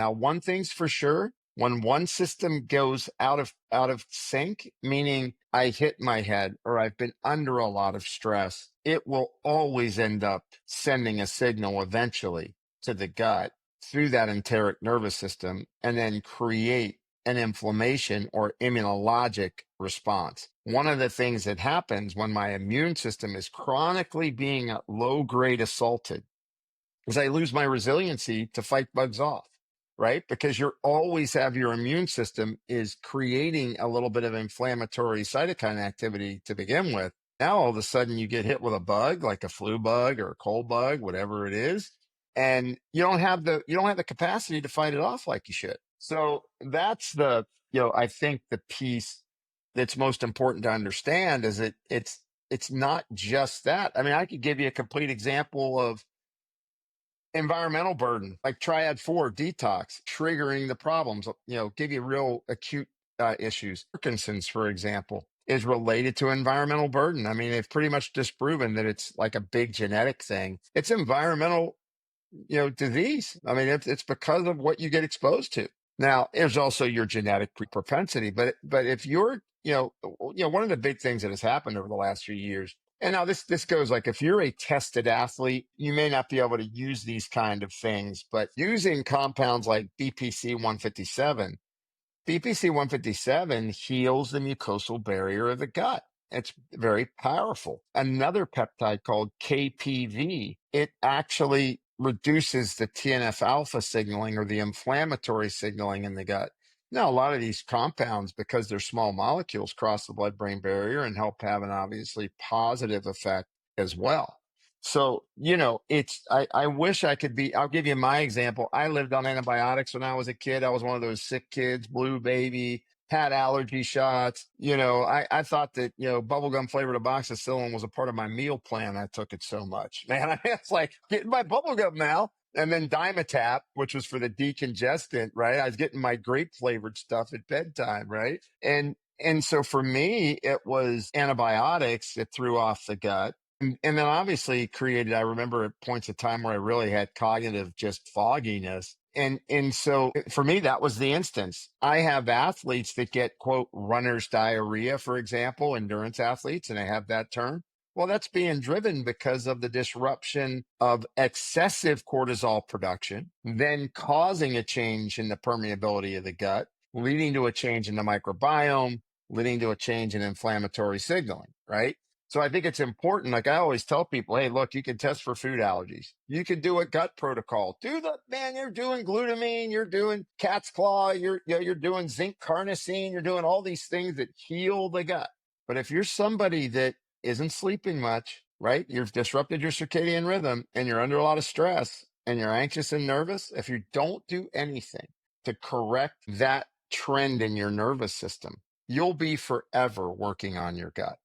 Now, one thing's for sure, when one system goes out of sync, meaning I hit my head or I've been under a lot of stress, it will always end up sending a signal eventually to the gut through that enteric nervous system and then create an inflammation or immunologic response. One of the things that happens when my immune system is chronically being low grade assaulted is I lose my resiliency to fight bugs off, right? Because you always have your immune system is creating a little bit of inflammatory cytokine activity to begin with. Now, all of a sudden you get hit with a bug, like a flu bug or a cold bug, whatever it is. And you don't have the capacity to fight it off like you should. So that's I think the piece that's most important to understand is that it's not just that. I mean, I could give you a complete example of environmental burden, like triad 4 detox, triggering the problems, give you real acute issues. Parkinson's, for example, is related to environmental burden. I mean, they've pretty much disproven that it's like a big genetic thing. It's environmental, disease. I mean, it's because of what you get exposed to. Now, there's also your genetic propensity, but if you're, one of the big things that has happened over the last few years. And now this goes like, if you're a tested athlete, you may not be able to use these kind of things, but using compounds like BPC 157, BPC 157 heals the mucosal barrier of the gut. It's very powerful. Another peptide called KPV, it actually reduces the TNF alpha signaling or the inflammatory signaling in the gut. Now, a lot of these compounds, because they're small molecules, cross the blood-brain barrier and help have an obviously positive effect as well. So, I wish I could I'll give you my example. I lived on antibiotics when I was a kid. I was one of those sick kids, blue baby, had allergy shots. I thought that, bubblegum flavored amoxicillin was a part of my meal plan. I took it so much, man. It's like getting my bubblegum now. And then Dimetap, which was for the decongestant, right? I was getting my grape flavored stuff at bedtime, right? And so for me, it was antibiotics that threw off the gut. And then obviously created, I remember at points of time where I really had cognitive just fogginess. And so for me, that was the instance. I have athletes that get, quote, runner's diarrhea, for example, endurance athletes, and I have that term. Well, that's being driven because of the disruption of excessive cortisol production, then causing a change in the permeability of the gut, leading to a change in the microbiome, leading to a change in inflammatory signaling, right? So I think it's important. Like I always tell people, hey, look, you can test for food allergies. You can do a gut protocol. You're doing glutamine, you're doing cat's claw, you're doing zinc carnosine, you're doing all these things that heal the gut. But if you're somebody that isn't sleeping much, right? You've disrupted your circadian rhythm and you're under a lot of stress and you're anxious and nervous. If you don't do anything to correct that trend in your nervous system, you'll be forever working on your gut.